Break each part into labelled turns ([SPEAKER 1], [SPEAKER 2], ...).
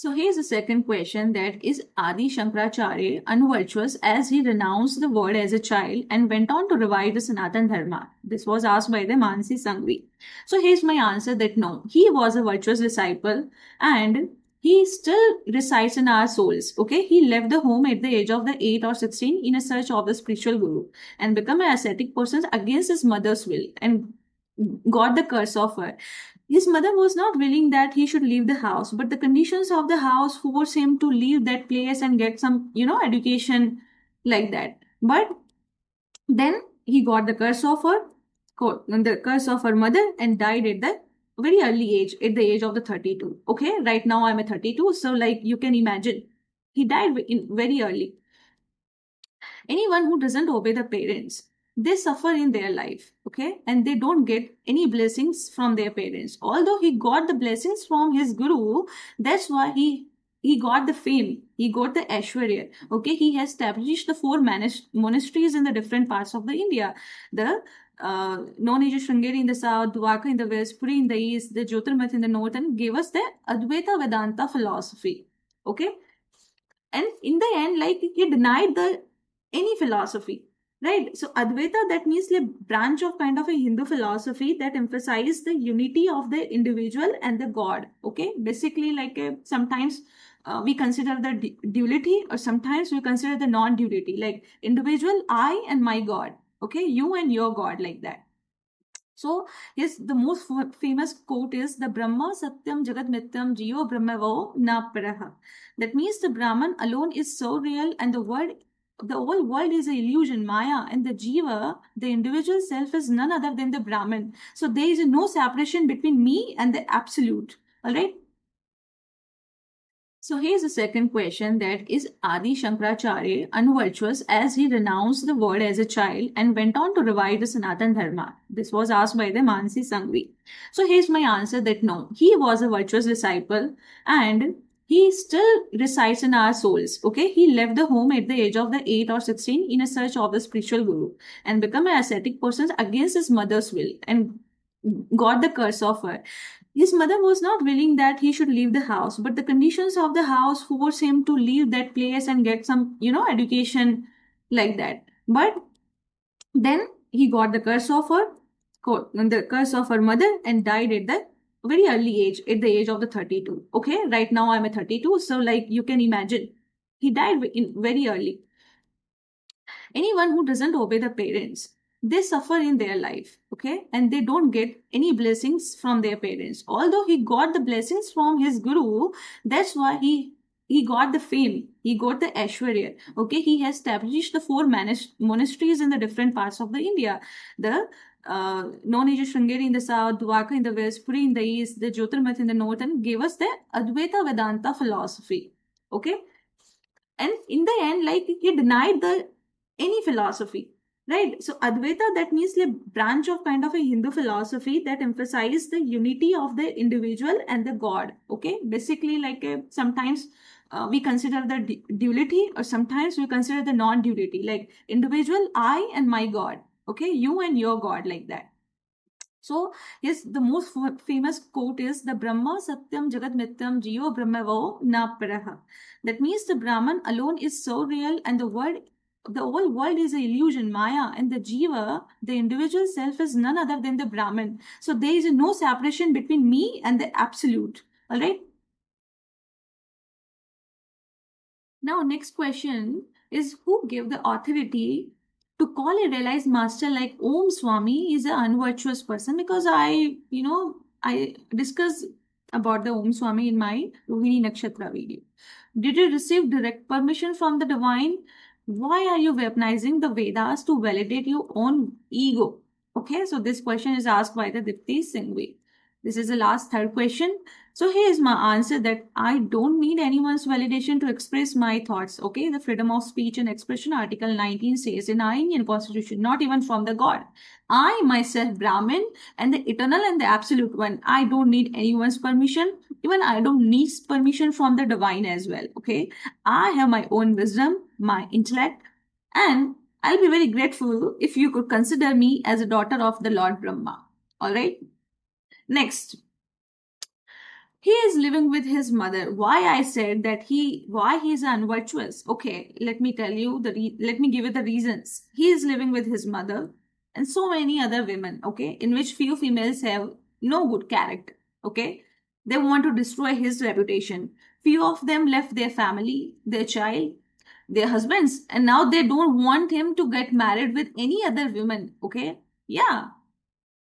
[SPEAKER 1] So here's the second question, that is Adi Shankaracharya unvirtuous as he renounced the word as a child and went on to revive the Sanatan Dharma? This was asked by the Mansi Sangvi. So here's my answer, that no, he was a virtuous disciple and he still resides in our souls. Okay, he left the home at the age of the 8 or 16 in a search of the spiritual guru and become an ascetic person against his mother's will and got the curse of her. His mother was not willing that he should leave the house, but the conditions of the house forced him to leave that place and get some, education like that. But then he got the curse of her mother and died at the very early age, at the age of the 32. Okay, right now I'm at 32, so like you can imagine, he died very early. Anyone who doesn't obey the parents, they suffer in their life, okay, and they don't get any blessings from their parents. Although he got the blessings from his guru, that's why he got the fame, he got the Aishwarya. Okay, he has established the four monasteries in the different parts of the India. The known as Sringeri in the south, Dwarka in the west, Puri in the east, the Jyotirmath in the north, and gave us the Advaita Vedanta philosophy. Okay, and in the end, like, he denied the any philosophy, right? So Advaita, that means a branch of kind of a Hindu philosophy that emphasizes the unity of the individual and the God. Okay, basically like sometimes we consider the duality, or sometimes we consider the non-duality, like individual I and my God. Okay, you and your God, like that. So, yes, the most famous quote is the Brahma Satyam Jagat Mityam Jiyo Brahmavo Na Paraha. That means the Brahman alone is so real, and the whole world is an illusion, Maya, and the Jiva, the individual self, is none other than the Brahman. So there is no separation between me and the absolute. All right. So here's the second question, that is Adi Shankaracharya unvirtuous as he renounced the word as a child and went on to revive the Sanatan Dharma? This was asked by the Mansi Sangvi. So here's my answer, that no, he was a virtuous disciple and he still resides in our souls. Okay, he left the home at the age of the 8 or 16 in a search of the spiritual guru and become an ascetic person against his mother's will and got the curse of her. His mother was not willing that he should leave the house, but the conditions of the house forced him to leave that place and get some, education like that. But then he got the curse of her mother and died at the very early age, at the age of the 32. Okay, right now I'm at 32, so like you can imagine, he died very early. Anyone who doesn't obey the parents, they suffer in their life, okay, and they don't get any blessings from their parents. Although he got the blessings from his guru, that's why he got the fame, he got the Aishwarya. Okay, he has established the four monasteries in the different parts of the India. The known as Sringeri in the south, Dwarka in the west, Puri in the east, the Jyotirmath in the north, and gave us the Advaita Vedanta philosophy. Okay, and in the end, like, he denied the any philosophy, right? So Advaita, that means a branch of kind of a Hindu philosophy that emphasizes the unity of the individual and the God. Okay, basically like sometimes we consider the duality, or sometimes we consider the non-duality, like individual I and my God. Okay, you and your God, like that. So, yes, the most famous quote is the Brahma Satyam Jagat Mityam Jiyo Brahmavo Na Paraha. That means the Brahman alone is so real, and the whole world is an illusion, Maya, and the Jiva, the individual self, is none other than the Brahman. So there is no separation between me and the absolute. All right. Now, next question is, who gave the authority to call a realized master like Om Swami is an unvirtuous person? Because I discussed about the Om Swami in my Rohini Nakshtra video. Did you receive direct permission from the divine? Why are you weaponizing the Vedas to validate your own ego? Okay, so this question is asked by the Dipti Singhvi. This is the last third question. So here is my answer, that I don't need anyone's validation to express my thoughts. Okay, the freedom of speech and expression, Article 19 says in our Indian Constitution, not even from the God. I myself, Brahmin, and the eternal and the absolute one, I don't need anyone's permission. Even I don't need permission from the divine as well. Okay, I have my own wisdom, my intellect, and I'll be very grateful if you could consider me as a daughter of the Lord Brahma. All right. Next, he is living with his mother. Why I said that why he is unvirtuous? Okay, let me tell you let me give you the reasons. He is living with his mother and so many other women, okay, in which few females have no good character, okay. They want to destroy his reputation. Few of them left their family, their child, their husbands, and now they don't want him to get married with any other women, okay. Yeah.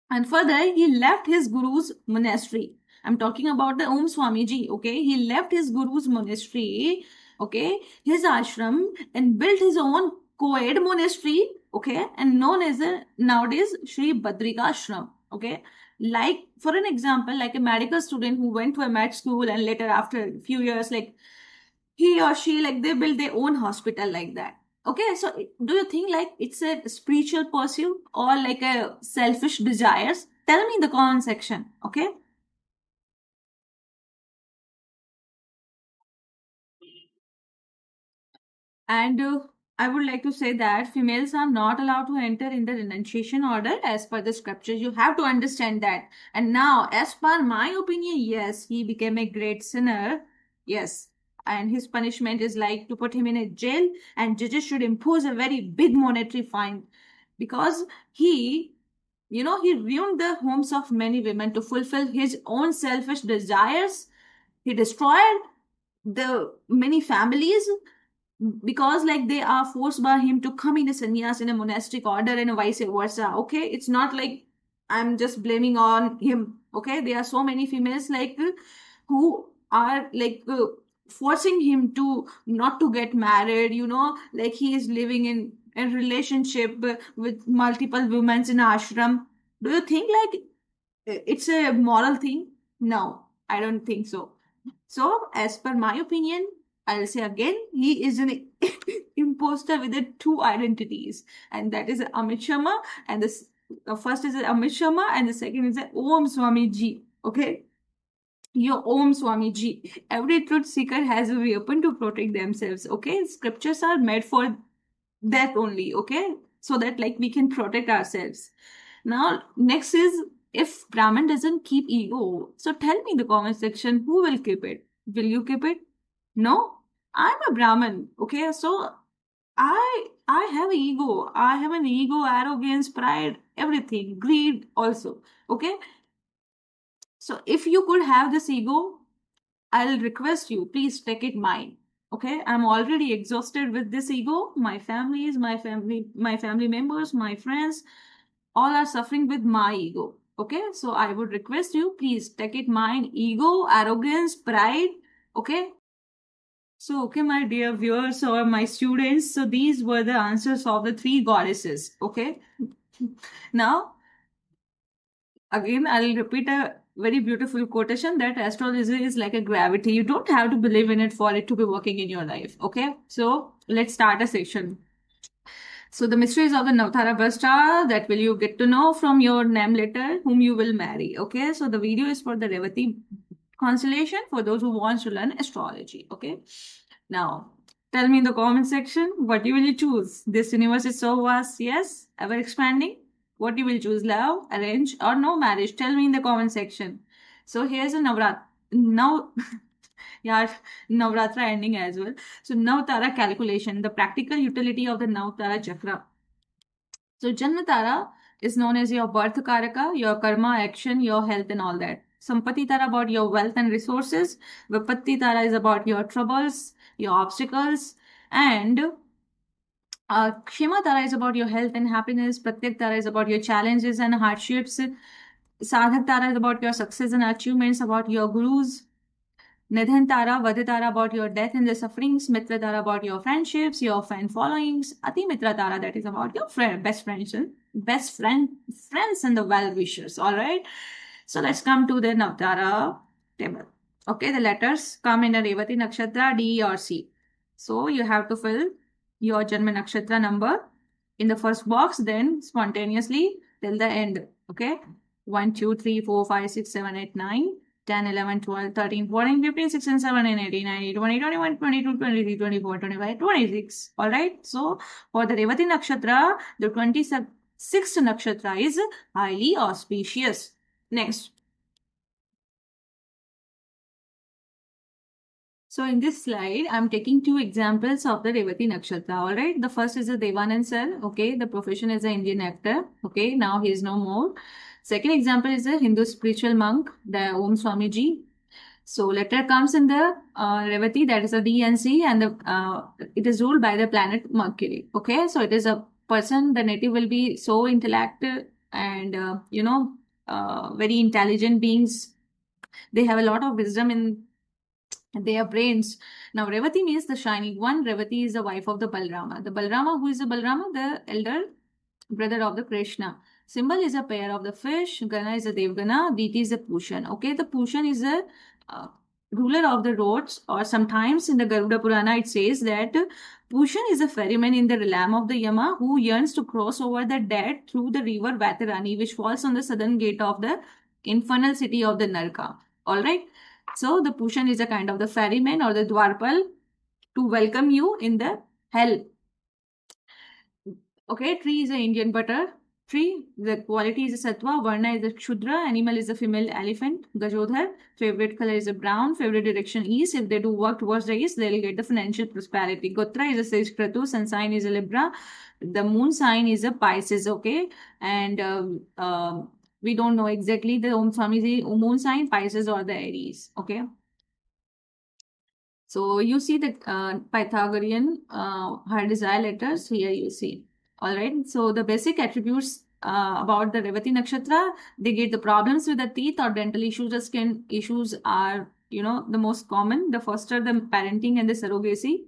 [SPEAKER 1] And further, he left his guru's monastery. I'm talking about the Om Swamiji, okay? He left his guru's monastery, okay, his ashram, and built his own co-ed monastery, okay, and known as nowadays Sri Badrika Ashram, okay? Like, for an example, like a medical student who went to a med school and later, after a few years, like he or she, like they build their own hospital like that. Okay, so do you think like it's a spiritual pursuit or like a selfish desires? Tell me in the comment section, okay. And I would like to say that females are not allowed to enter in the renunciation order as per the scriptures. You have to understand that. And now, as per my opinion, yes, he became a great sinner. Yes. And his punishment is like to put him in a jail, and judges should impose a very big monetary fine because he ruined the homes of many women to fulfill his own selfish desires. He destroyed the many families because like they are forced by him to come in a sannyas in a monastic order and vice versa. Okay, it's not like I'm just blaming on him. Okay, there are so many females like who are like forcing him to not to get married, like he is living in a relationship with multiple women in ashram. Do you think like it's a moral thing? No, I don't think so. So, as per my opinion, I'll say again, he is an imposter with the two identities, and that is Amit Sharma, and the first is Amit Sharma, and the second is Om Swami Ji. Okay, your Om Swami Ji. Every truth seeker has a weapon to protect themselves. Okay, scriptures are made for that only. Okay, so that like we can protect ourselves. Now, next is if Brahman doesn't keep ego, so tell me in the comment section who will keep it. Will you keep it? No, I'm a Brahmin. Okay, so I have ego. I have an ego, arrogance, pride, everything, greed also. Okay, so if you could have this ego, I'll request you, please take it mine. Okay, I'm already exhausted with this ego. My family members, my friends, all are suffering with my ego. Okay, so I would request you, please take it mine. Ego, arrogance, pride. Okay, so, okay, my dear viewers or my students, so these were the answers of the three goddesses. Okay. Now, again, I'll repeat a very beautiful quotation that astrology is like a gravity. You don't have to believe in it for it to be working in your life. Okay. So, let's start a session. So, the mysteries of the Navtara Vasta that will you get to know from your name letter whom you will marry. Okay. So, the video is for the Revathi constellation for those who want to learn astrology. Okay. Now, tell me in the comment section what you will choose. This universe is so vast, yes, ever expanding. What you will choose, love, arrange, or no marriage? Tell me in the comment section. So here's a Navrat. Now, yeah, Navratra ending as well. So Navtara calculation, the practical utility of the Navtara chakra. So Janmatara is known as your birth karaka, your karma, action, your health, and all that. Sampati Tara about your wealth and resources. Vipatti Tara is about your troubles, your obstacles, and Kshema Tara is about your health and happiness. Pratyak Tara is about your challenges and hardships. Sadhak Tara is about your success and achievements, about your gurus. Nidhan Tara, Vadhi Tara about your death and the sufferings. Mitra Tara about your friendships, your fan followings. Ati Mitra Tara, that is about your friends and the well wishers. All right. So let's come to the Navtara table. Okay, the letters come in a Revathi Nakshtra D or C. So you have to fill your Janma Nakshatra number in the first box, then spontaneously till the end. Okay, 1, 2, 3, 4, 5, 6, 7, 8, 9, 10, 11, 12, 13, 14, 15, 16, 17, 18, 19, 20, 21, 22, 23, 24, 25, 26. All right. So for the Revathi Nakshatra, the 26th Nakshatra is highly auspicious. Next. So in this slide, I'm taking two examples of the Revathi Nakshatra. All right. The first is a Devanand sir. Okay. The profession is an Indian actor. Okay. Now he is no more. Second example is a Hindu spiritual monk, the Om Swamiji. So letter comes in the Revathi, that is a DNC, and it is ruled by the planet Mercury. Okay. So it is a person, the native will be so intellectual and, very intelligent beings. They have a lot of wisdom in their brains. Now, Revati means the shining one. Revati is the wife of the Balrama. The Balrama, who is the Balrama? The elder brother of the Krishna. Symbol is a pair of the fish. Gana is a Devgana. Deity is a Pushan. Okay, the Pushan is a uh, ruler of the roads, or sometimes in the Garuda Purana it says that Pushan is a ferryman in the realm of the Yama who yearns to cross over the dead through the river Vatarani, which falls on the southern gate of the infernal city of the Narka. All right. So the Pushan is a kind of the ferryman or the Dwarpal to welcome you in the hell. Okay, tree is a Indian butter. Tree, the quality is a Sattva. Varna is a Kshudra. Animal is a female elephant. Gajodhar. Favorite color is a brown. Favorite direction east. If they do work towards the east, they'll get the financial prosperity. Gotra is a Sage Kratu. Sun sign is a Libra. The moon sign is a Pisces. Okay, and we don't know exactly the Om Swami moon sign, Pisces or the Aries. Okay. So you see the Pythagorean her desire letters here you see. All right. So the basic attributes about the Revati Nakshatra, they get the problems with the teeth or dental issues or skin issues are, the most common. The first are the parenting and the surrogacy.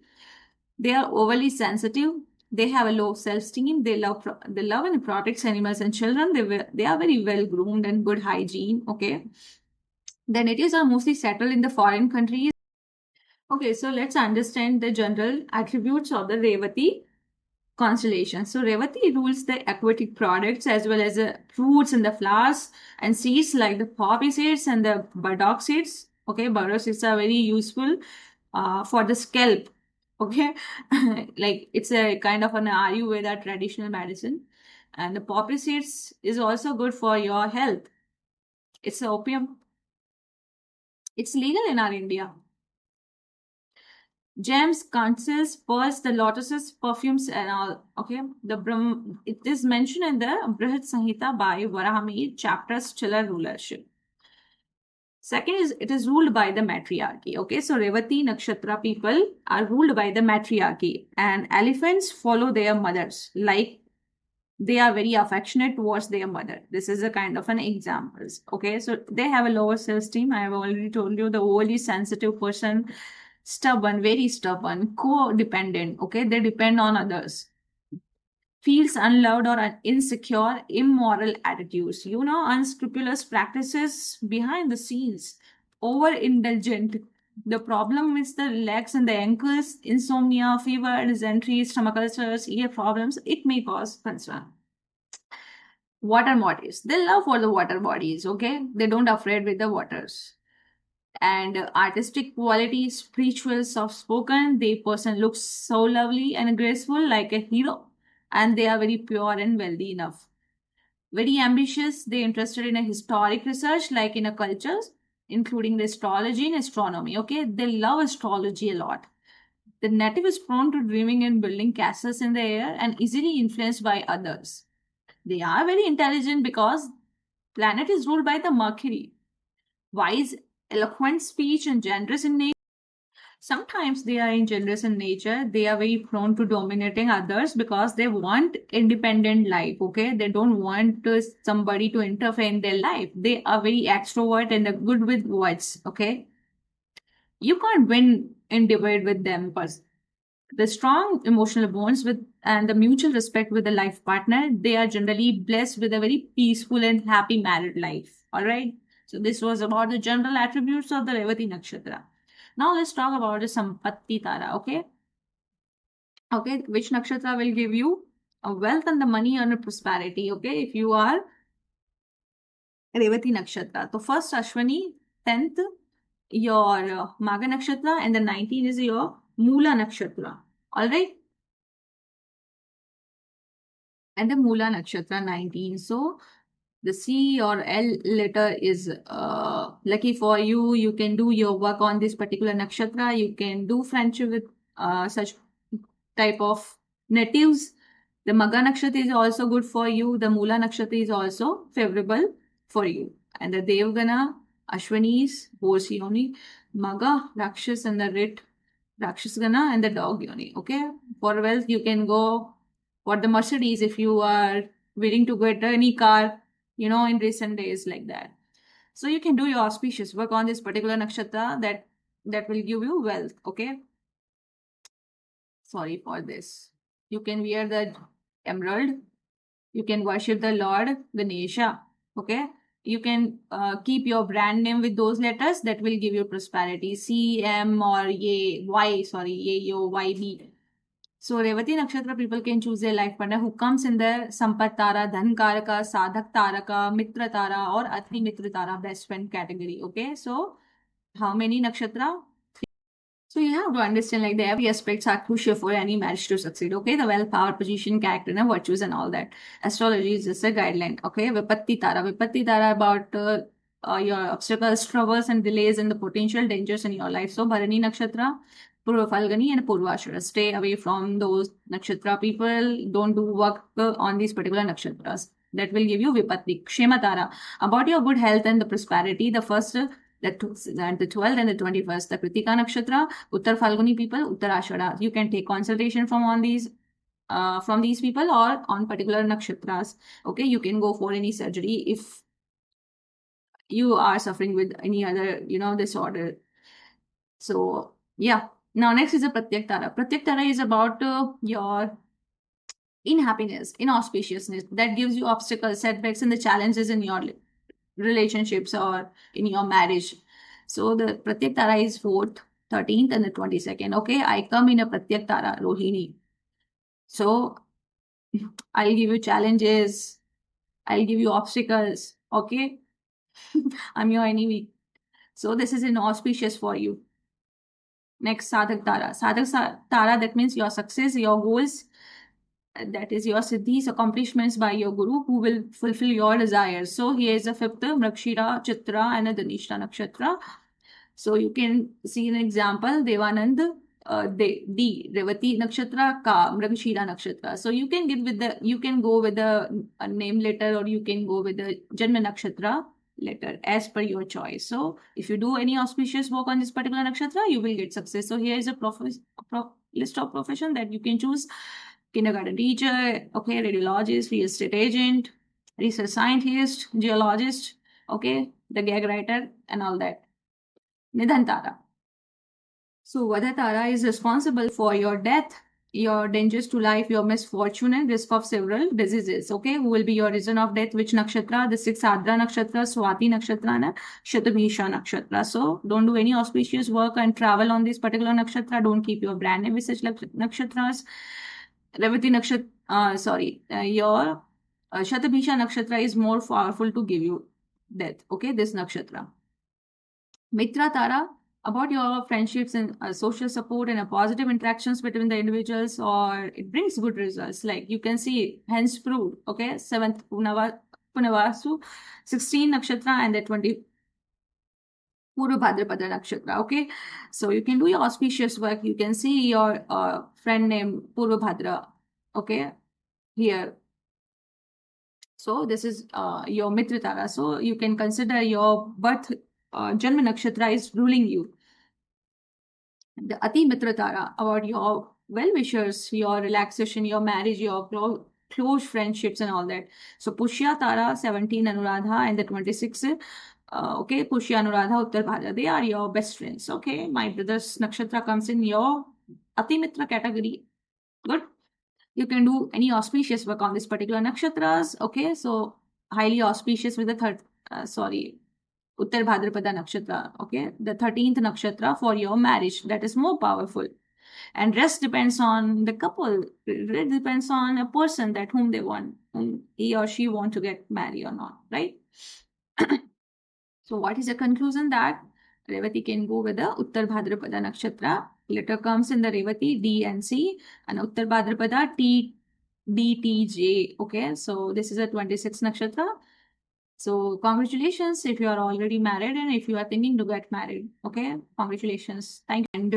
[SPEAKER 1] They are overly sensitive. They have a low self-esteem. They love and protect animals and children. They are very well groomed and good hygiene. Okay. The natives are mostly settled in the foreign countries. Okay, so let's understand the general attributes of the Revati constellation. So Revati rules the aquatic products as well as the fruits and the flowers and seeds like the poppy seeds and the burdock seeds. Okay, burdock seeds are very useful for the scalp. Okay, like it's a kind of an Ayurveda traditional medicine. And the poppy seeds is also good for your health. It's opium. It's legal in our India. Gems, conchs, pearls, the lotuses, perfumes, and all. Okay, it is mentioned in the Brihad Samhita by Varahami chapter stellar rulership. Second is it is ruled by the matriarchy. Okay, so Revati Nakshatra people are ruled by the matriarchy, and elephants follow their mothers. Like they are very affectionate towards their mother. This is a kind of an examples. Okay, so they have a lower self-esteem. I have already told you the overly sensitive person, stubborn, very stubborn, codependent. Okay, they depend on others. Feels unloved or insecure, immoral attitudes, unscrupulous practices behind the scenes, overindulgent. The problem is the legs and the ankles, insomnia, fever, dysentery, stomach ulcers, ear problems. It may cause concern. Water bodies. They love for the water bodies, okay? They don't afraid with the waters. And artistic qualities, spiritual, soft spoken. The person looks so lovely and graceful like a hero, and they are very pure and wealthy enough. Very ambitious, they interested in a historic research like in a cultures, including the astrology and astronomy. Okay, they love astrology a lot. The native is prone to dreaming and building castles in the air and easily influenced by others. They are very intelligent because planet is ruled by the Mercury. Wise, eloquent speech and generous in nature. Sometimes they are generous in nature. They are very prone to dominating others because they want independent life. Okay, they don't want somebody to interfere in their life. They are very extrovert and they're good with words. Okay, you can't win in debate with them, but the strong emotional bonds with and the mutual respect with the life partner, they are generally blessed with a very peaceful and happy married life. All right. So this was about the general attributes of the Revati Nakshatra. Now let's talk about the Sampatti Tara. Okay. Okay. Which Nakshatra will give you a wealth and the money and a prosperity. Okay. If you are Revati Nakshatra. So first Ashwani, 10th, your Maga Nakshatra, and the 19 is your Mula Nakshatra. All right. And the Mula Nakshatra 19. So The C or L letter is lucky for you. You can do your work on this particular nakshatra. You can do friendship with such type of natives. The Maga nakshatra is also good for you. The Mula nakshatra is also favorable for you. And the Devgana, Ashwanis, Bose Yoni, Maga, Rakshas, and the Rit, Rakshasgana, and the dog Yoni. Okay. For wealth, you can go for the Mercedes if you are willing to get any car, in recent days like that. So you can do your auspicious work on this particular nakshatra that will give you wealth. Okay. Sorry for this. You can wear the emerald. You can worship the Lord Ganesha. Okay. You can keep your brand name with those letters that will give you prosperity. C, M, or Ye, Y, sorry, Ye, Yo, Y, B. So Revati Nakshatra people can choose their life partner who comes in the Sampat Tara, Dhan Karaka, Sadhak Taraka, Mitra Tara, or Ati Mitra Tara best friend category. Okay. So how many nakshatra? So you have to understand like the every aspects are crucial for any marriage to succeed. Okay, the wealth, power, position, character, and virtues, and all that. Astrology is just a guideline. Okay, Vipatti Tara about your obstacles, troubles, and delays, and the potential dangers in your life. So Bharani Nakshatra, Purva Falguni, and Purvashara. Stay away from those nakshatra people. Don't do work on these particular nakshatras. That will give you Vipatti. Kshema Tara about your good health and the prosperity. The first the 12th and the 21st, the Kritika Nakshatra, Uttar Falguni people, Uttar Ashada. You can take consultation from these people or on particular nakshatras. Okay, you can go for any surgery if you are suffering with any other, disorder. So yeah. Now next is a Pratyak Tara. Pratyak Tara is about your inhappiness, inauspiciousness that gives you obstacles, setbacks, and the challenges in your relationships or in your marriage. So the Pratyak Tara is 4th, 13th, and the 22nd. Okay, I come in a Pratyak Tara, Rohini. So I'll give you challenges, I'll give you obstacles. Okay, I'm your enemy. So this is inauspicious for you. Next, Sadhak Tara. Tara, that means your success, your goals, that is your siddhis, accomplishments by your guru who will fulfill your desires. So here is a 5th, Mrakshira, Chitra, and a Dhanishta Nakshatra. So you can see an example, Devanand, D, Revathi Nakshatra, Ka, Mragashira Nakshatra. So you can go with the name letter or you can go with the Janma Nakshatra letter as per your choice. So if you do any auspicious work on this particular nakshatra, you will get success. So here is a list of profession that you can choose. Kindergarten teacher, okay, radiologist, real estate agent, research scientist, geologist, okay, the gag writer, and all that. Nidhan Tara. So Vada Tara is responsible for your death, your dangers to life, your misfortune, and risk of several diseases. Okay, who will be your reason of death? Which nakshatra? The 6th Adra nakshatra, Swati nakshatra, and Shatabhisha nakshatra. So don't do any auspicious work and travel on this particular nakshatra. Don't keep your brand name with such nakshatras. Revathi nakshatra, your Shatabhisha nakshatra is more powerful to give you death. Okay, this nakshatra. Mitra Tara, about your friendships and social support and positive interactions between the individuals, or it brings good results. Like you can see, hence proved. Okay, 7th Punavasu, 16 Nakshatra, and the 20 Purva Bhadrapada Nakshatra. Okay, so you can do your auspicious work. You can see your friend named Purva Bhadra. Okay, here. So this is your Mitra Tara. So you can consider your birth Janma Nakshatra is ruling you. The Ati Mitra Tara, about your well-wishers, your relaxation, your marriage, your close friendships and all that. So Pushya Tara, 17 Anuradha, and the 26th, okay, Pushya Anuradha, Uttar Bhadra, they are your best friends. Okay, my brother's nakshatra comes in your Ati Mitra category. Good. You can do any auspicious work on this particular nakshatras. Okay, so highly auspicious with the Uttar Bhadrapada Nakshatra, okay, the 13th Nakshatra for your marriage, that is more powerful. And rest depends on the couple. It depends on a person that whom they want, whom he or she want to get married or not, right? So what is the conclusion? That Revathi can go with the Uttar Bhadrapada Nakshatra. Letter comes in the Revathi D and C, and Uttar Bhadrapada T, D, T, J. Okay, so this is a 26th Nakshatra. So congratulations if you are already married and if you are thinking to get married. Okay, congratulations. Thank you. And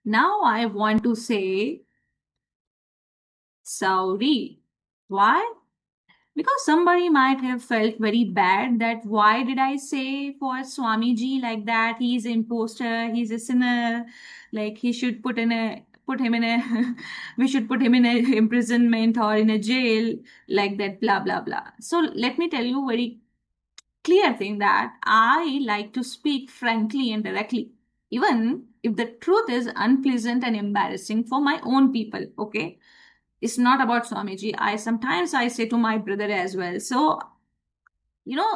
[SPEAKER 1] now I want to say sorry. Why? Because somebody might have felt very bad that why did I say for Swamiji like that? He's an imposter, he's a sinner, like he should put him in a we should put him in a imprisonment or in a jail, like that, blah blah blah. So let me tell you very clear thing that I like to speak frankly and directly, even if the truth is unpleasant and embarrassing for my own people. Okay, it's not about Swamiji. I say to my brother as well. So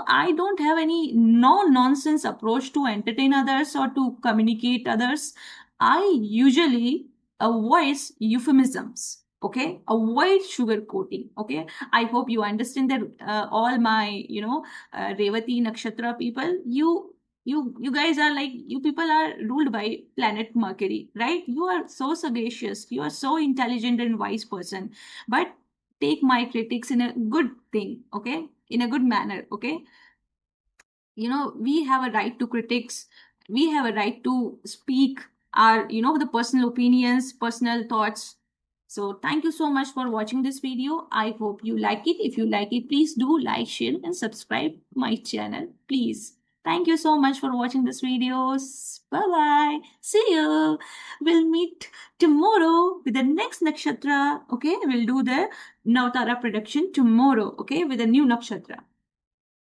[SPEAKER 1] I don't have any no nonsense approach to entertain others or to communicate others. I usually avoid euphemisms. Okay, avoid sugarcoating. Okay, I hope you understand that. All my Revathi Nakshtra people, you guys are like, you people are ruled by planet Mercury, right? You are so sagacious, you are so intelligent and wise person, but take my critics in a good thing, okay, in a good manner. Okay, we have a right to critics, we have a right to speak our the personal opinions, personal thoughts. So thank you so much for watching this video. I hope you like it. If you like it, please do like, share and subscribe my channel, please. Thank you so much for watching this videos. Bye bye, see you. We'll meet tomorrow with the next nakshatra. Okay, we'll do the Navtara production tomorrow, okay, with a new nakshatra.